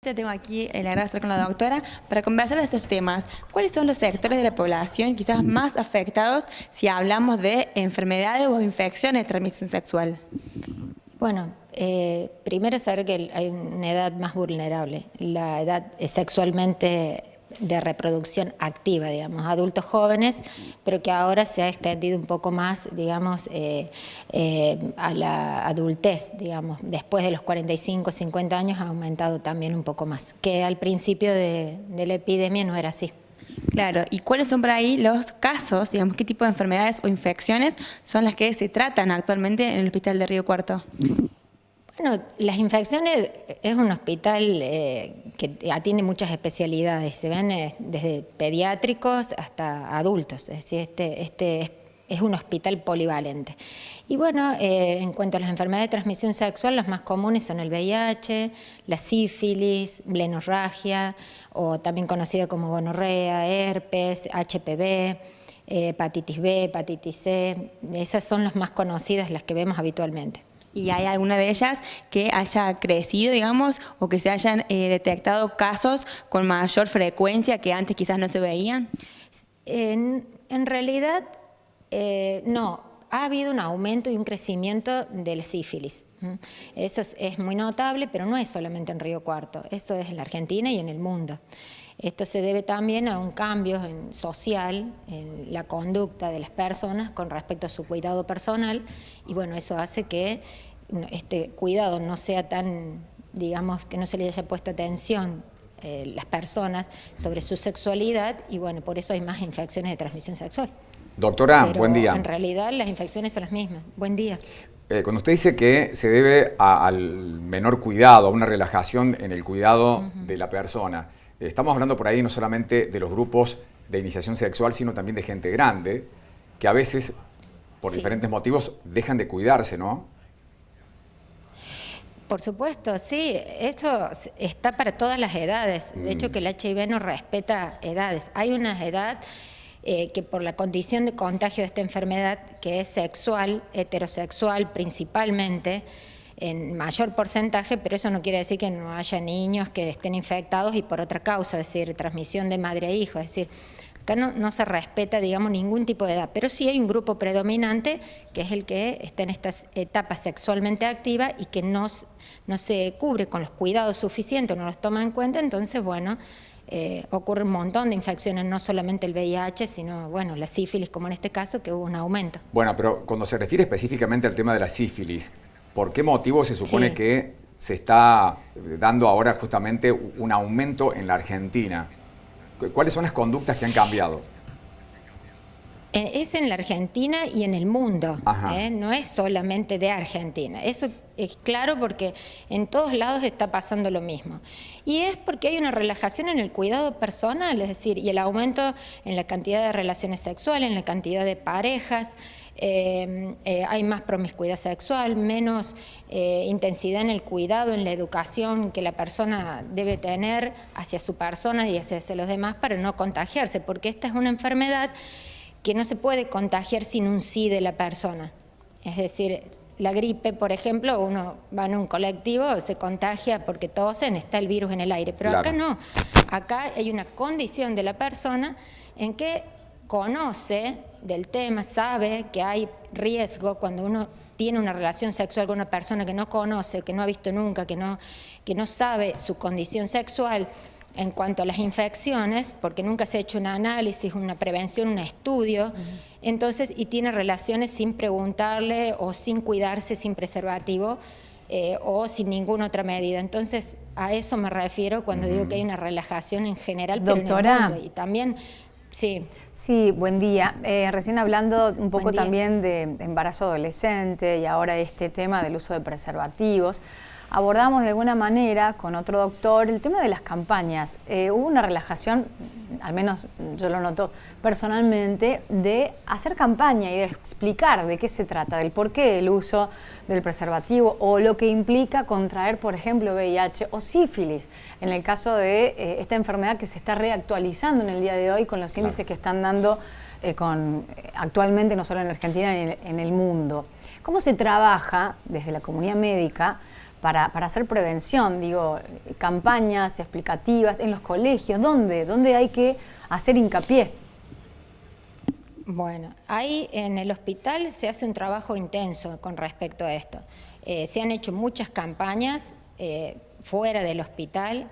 Te tengo aquí el agrado de estar con la doctora para conversar de estos temas. ¿Cuáles son los sectores de la población quizás más afectados si hablamos de enfermedades o infecciones de transmisión sexual? Bueno, primero saber que hay una edad más vulnerable, la edad sexualmente de reproducción activa, digamos, adultos jóvenes, pero que ahora se ha extendido un poco más, digamos, a la adultez, digamos, después de los 45, 50 años ha aumentado también un poco más, que al principio de la epidemia no era así. Claro, ¿y cuáles son por ahí los casos, digamos, qué tipo de enfermedades o infecciones son las que se tratan actualmente en el Hospital de Río Cuarto? Bueno, las infecciones es un hospital que atiende muchas especialidades, se ven desde pediátricos hasta adultos, es decir, este es un hospital polivalente. Y bueno, en cuanto a las enfermedades de transmisión sexual, las más comunes son el VIH, la sífilis, blenorragia, o también conocida como gonorrea, herpes, HPV, hepatitis B, hepatitis C, esas son las más conocidas, las que vemos habitualmente. ¿Y hay alguna de ellas que haya crecido, digamos, o que se hayan detectado casos con mayor frecuencia que antes quizás no se veían? En realidad, no. Ha habido un aumento y un crecimiento del sífilis. Eso es muy notable, pero no es solamente en Río Cuarto, eso es en la Argentina y en el mundo. Esto se debe también a un cambio social en la conducta de las personas con respecto a su cuidado personal, y bueno, eso hace que este cuidado no sea tan, digamos, que no se le haya puesto atención las personas sobre su sexualidad, y bueno, por eso hay más infecciones de transmisión sexual. Doctora, pero buen día. En realidad las infecciones son las mismas. Buen día. Cuando usted dice que se debe al menor cuidado, a una relajación en el cuidado de la persona, estamos hablando por ahí no solamente de los grupos de iniciación sexual, sino también de gente grande, que a veces, por diferentes motivos, dejan de cuidarse, ¿no? Por supuesto, sí, esto está para todas las edades. De hecho, que el HIV no respeta edades. Hay una edad que por la condición de contagio de esta enfermedad, que es sexual, heterosexual principalmente, en mayor porcentaje, pero eso no quiere decir que no haya niños que estén infectados y por otra causa, es decir, transmisión de madre a hijo, es decir, acá no se respeta, digamos, ningún tipo de edad, pero sí hay un grupo predominante que es el que está en estas etapas sexualmente activas y que no se cubre con los cuidados suficientes, no los toma en cuenta, entonces, bueno, ocurre un montón de infecciones, no solamente el VIH, sino, bueno, la sífilis, como en este caso, que hubo un aumento. Bueno, pero cuando se refiere específicamente al tema de la sífilis, ¿por qué motivo se supone que se está dando ahora justamente un aumento en la Argentina? ¿Cuáles son las conductas que han cambiado? Es en la Argentina y en el mundo, no es solamente de Argentina. Eso es claro porque en todos lados está pasando lo mismo. Y es porque hay una relajación en el cuidado personal, es decir, y el aumento en la cantidad de relaciones sexuales, en la cantidad de parejas, hay más promiscuidad sexual, menos intensidad en el cuidado, en la educación que la persona debe tener hacia su persona y hacia los demás para no contagiarse, porque esta es una enfermedad que no se puede contagiar sin un sí de la persona. Es decir, la gripe, por ejemplo, uno va en un colectivo, se contagia porque tosen, está el virus en el aire, pero acá no. Acá hay una condición de la persona en que conoce del tema, sabe que hay riesgo cuando uno tiene una relación sexual con una persona que no conoce, que no ha visto nunca, que no sabe su condición sexual en cuanto a las infecciones, porque nunca se ha hecho un análisis, una prevención, un estudio, entonces, y tiene relaciones sin preguntarle o sin cuidarse, sin preservativo o sin ninguna otra medida. Entonces, a eso me refiero cuando digo que hay una relajación en general, doctora, pero en el mundo. Y también, sí. Sí, buen día. Recién hablando un poco también de embarazo adolescente y ahora este tema del uso de preservativos, abordamos de alguna manera con otro doctor el tema de las campañas. Hubo una relajación, al menos yo lo noto personalmente, de hacer campaña y de explicar de qué se trata, del porqué del uso del preservativo o lo que implica contraer, por ejemplo, VIH o sífilis, en el caso de esta enfermedad que se está reactualizando en el día de hoy con los índices que están dando actualmente, no solo en Argentina, en el mundo. ¿Cómo se trabaja desde la comunidad médica para hacer prevención? Digo, campañas explicativas en los colegios, ¿dónde hay que hacer hincapié? Bueno, ahí en el hospital se hace un trabajo intenso con respecto a esto. Se han hecho muchas campañas fuera del hospital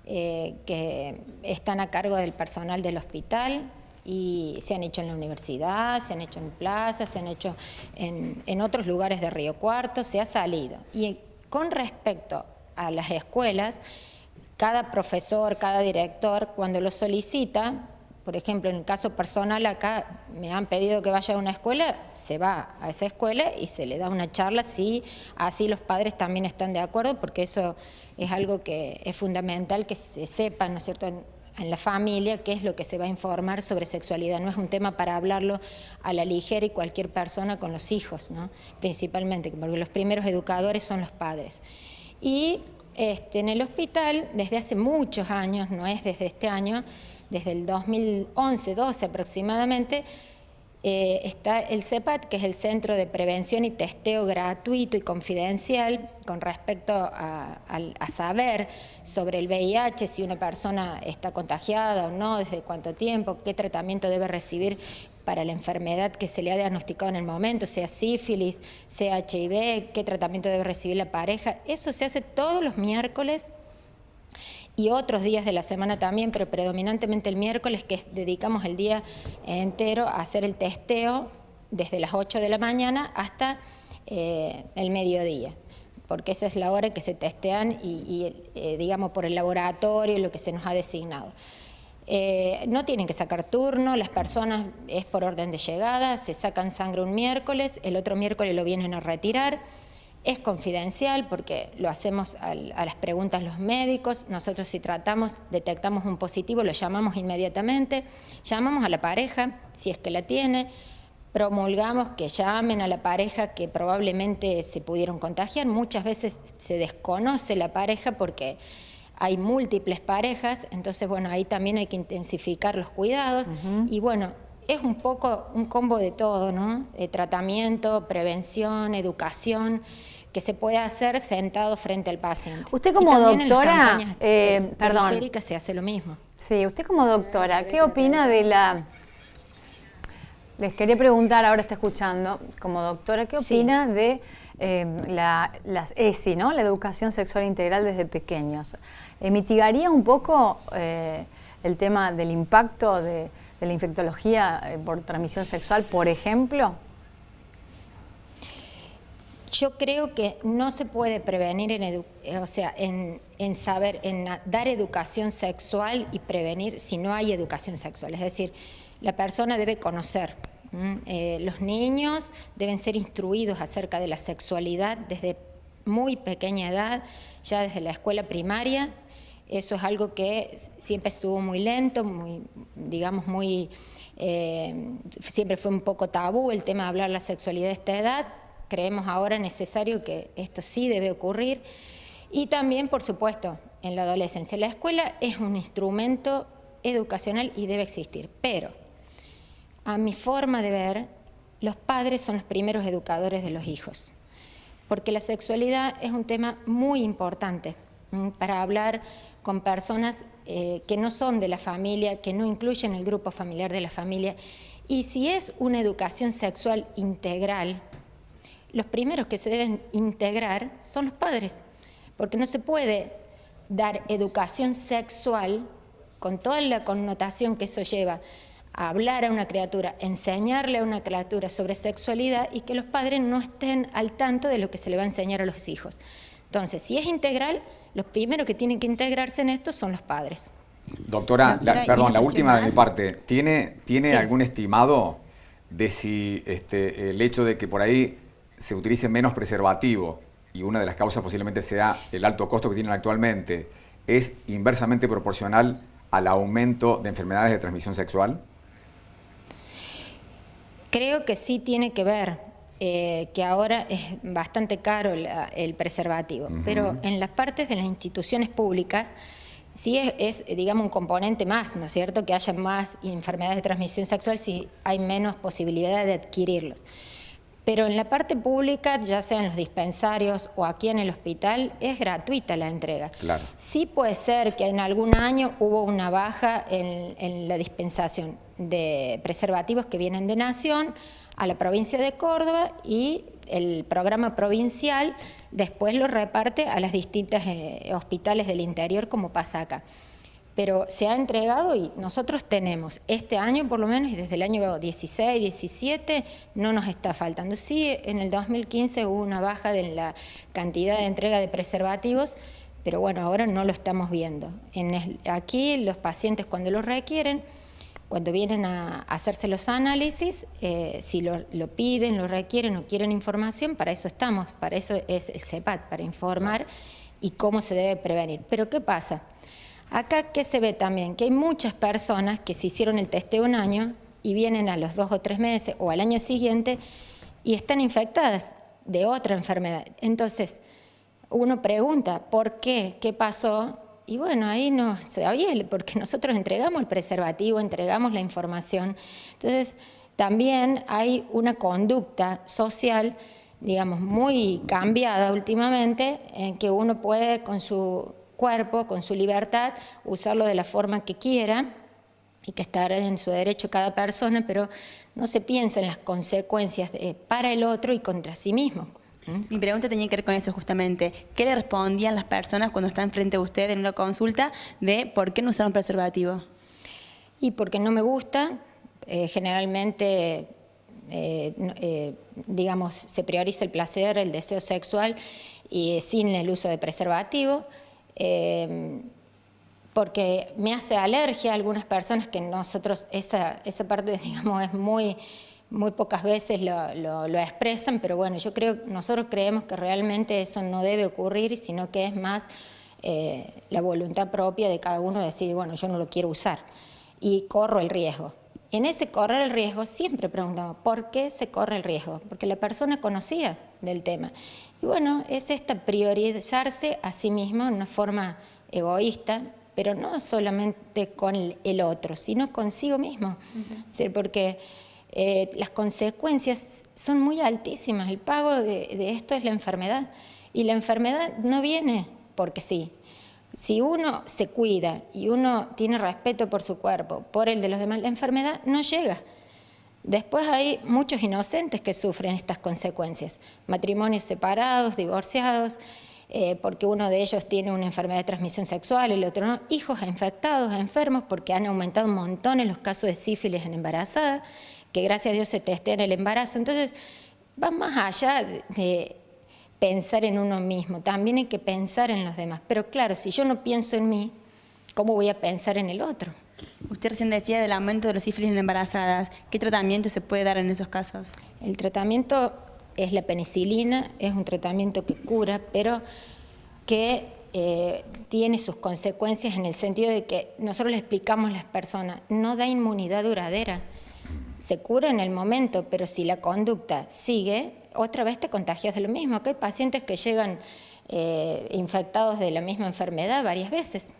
que están a cargo del personal del hospital, y se han hecho en la universidad, se han hecho en plazas, se han hecho en otros lugares de Río Cuarto, se ha salido. Y con respecto a las escuelas, cada profesor, cada director, cuando lo solicita, por ejemplo, en el caso personal acá me han pedido que vaya a una escuela, se va a esa escuela y se le da una charla, si así los padres también están de acuerdo, porque eso es algo que es fundamental que se sepa, ¿no es cierto?, en la familia, qué es lo que se va a informar sobre sexualidad. No es un tema para hablarlo a la ligera y cualquier persona con los hijos, ¿no?, principalmente, porque los primeros educadores son los padres. Y en el hospital, desde hace muchos años, no es desde este año, desde el 2011-12 aproximadamente, está el CEPAT, que es el Centro de Prevención y Testeo Gratuito y Confidencial con respecto a saber sobre el VIH, si una persona está contagiada o no, desde cuánto tiempo, qué tratamiento debe recibir para la enfermedad que se le ha diagnosticado en el momento, sea sífilis, sea HIV, qué tratamiento debe recibir la pareja. Eso se hace todos los miércoles y otros días de la semana también, pero predominantemente el miércoles, que dedicamos el día entero a hacer el testeo desde las 8 de la mañana hasta el mediodía, porque esa es la hora que se testean digamos, por el laboratorio, lo que se nos ha designado. No tienen que sacar turno, las personas es por orden de llegada, se sacan sangre un miércoles, el otro miércoles lo vienen a retirar. Es confidencial porque lo hacemos a las preguntas los médicos. Nosotros, si detectamos un positivo, lo llamamos inmediatamente, llamamos a la pareja si es que la tiene, promulgamos que llamen a la pareja que probablemente se pudieron contagiar. Muchas veces se desconoce la pareja porque hay múltiples parejas, entonces bueno, ahí también hay que intensificar los cuidados. Y bueno, es un poco un combo de todo, ¿no? Tratamiento, prevención, educación, que se puede hacer sentado frente al paciente. Usted como doctora, perdón, se hace lo mismo. Sí, usted como doctora, ¿qué opina de les quería preguntar, ahora está escuchando, como doctora, ¿qué opina de las ESI, ¿no?, la educación sexual integral desde pequeños? ¿Mitigaría un poco el tema del impacto de la infectología por transmisión sexual, por ejemplo? Yo creo que no se puede prevenir en dar educación sexual y prevenir si no hay educación sexual. Es decir, la persona debe conocer. Los niños deben ser instruidos acerca de la sexualidad desde muy pequeña edad, ya desde la escuela primaria. Eso es algo que siempre estuvo muy lento, siempre fue un poco tabú el tema de hablar de la sexualidad de esta edad. Creemos ahora necesario que esto sí debe ocurrir. Y también, por supuesto, en la adolescencia. La escuela es un instrumento educacional y debe existir, pero a mi forma de ver, los padres son los primeros educadores de los hijos, porque la sexualidad es un tema muy importante para hablar con personas que no son de la familia, que no incluyen el grupo familiar de la familia. Y si es una educación sexual integral, los primeros que se deben integrar son los padres, porque no se puede dar educación sexual con toda la connotación que eso lleva a hablar a una criatura, enseñarle a una criatura sobre sexualidad y que los padres no estén al tanto de lo que se le va a enseñar a los hijos. Entonces, si es integral, los primeros que tienen que integrarse en esto son los padres. Doctora, la última de mi parte, ¿tiene algún estimado de si el hecho de que por ahí se utilice menos preservativo, y una de las causas posiblemente sea el alto costo que tienen actualmente, es inversamente proporcional al aumento de enfermedades de transmisión sexual? Creo que sí tiene que ver, que ahora es bastante caro el preservativo, pero en las partes de las instituciones públicas sí es, digamos, un componente más, ¿no es cierto?, que haya más enfermedades de transmisión sexual si hay menos posibilidad de adquirirlos. Pero en la parte pública, ya sea en los dispensarios o aquí en el hospital, es gratuita la entrega. Claro. Sí puede ser que en algún año hubo una baja en la dispensación de preservativos que vienen de Nación a la provincia de Córdoba, y el programa provincial después lo reparte a las distintas hospitales del interior, como pasa acá. Pero se ha entregado y nosotros tenemos este año por lo menos, y desde el año 16, 17 no nos está faltando. Sí, en el 2015 hubo una baja en la cantidad de entrega de preservativos, pero bueno, ahora no lo estamos viendo. Aquí los pacientes cuando lo requieren, cuando vienen a hacerse los análisis, si lo piden, lo requieren o quieren información, para eso estamos, para eso es el CEPAT, para informar y cómo se debe prevenir. Pero ¿qué pasa? Acá, ¿qué se ve también? Que hay muchas personas que se hicieron el testeo un año y vienen a los 2 o 3 meses o al año siguiente y están infectadas de otra enfermedad. Entonces, uno pregunta, ¿por qué? ¿Qué pasó? Y bueno, ahí no se sabía, porque nosotros entregamos el preservativo, entregamos la información. Entonces, también hay una conducta social, digamos, muy cambiada últimamente, en que uno puede con su cuerpo, con su libertad, usarlo de la forma que quiera, y que estará en su derecho cada persona, pero no se piensa en las consecuencias para el otro y contra sí mismo. Mi pregunta tenía que ver con eso justamente. ¿Qué le respondían las personas cuando están frente a usted en una consulta de por qué no usaron preservativo? Y porque no me gusta, generalmente, digamos, se prioriza el placer, el deseo sexual, y sin el uso de preservativo. Porque me hace alergia a algunas personas, que nosotros esa parte, digamos, es muy pocas veces lo expresan, pero bueno, nosotros creemos que realmente eso no debe ocurrir, sino que es más la voluntad propia de cada uno de decir, bueno, yo no lo quiero usar y corro el riesgo. En ese correr el riesgo siempre preguntamos, ¿por qué se corre el riesgo? Porque la persona conocía del tema. Y bueno, es priorizarse a sí mismo en una forma egoísta, pero no solamente con el otro, sino consigo mismo. Es decir, porque las consecuencias son muy altísimas. El pago de esto es la enfermedad. Y la enfermedad no viene porque sí. Si uno se cuida y uno tiene respeto por su cuerpo, por el de los demás, la enfermedad no llega. Después hay muchos inocentes que sufren estas consecuencias. Matrimonios separados, divorciados, porque uno de ellos tiene una enfermedad de transmisión sexual, el otro no. Hijos infectados, enfermos, porque han aumentado un montón en los casos de sífilis en embarazada, que gracias a Dios se testea en el embarazo. Entonces, va más allá de pensar en uno mismo, también hay que pensar en los demás. Pero claro, si yo no pienso en mí, ¿cómo voy a pensar en el otro? Usted recién decía del aumento de los sífilis en embarazadas. ¿Qué tratamiento se puede dar en esos casos? El tratamiento es la penicilina, es un tratamiento que cura, pero que tiene sus consecuencias en el sentido de que nosotros le explicamos a las personas, no da inmunidad duradera. Se cura en el momento, pero si la conducta sigue, otra vez te contagias de lo mismo. Que hay pacientes que llegan infectados de la misma enfermedad varias veces.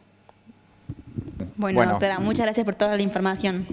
Bueno, doctora, muchas gracias por toda la información.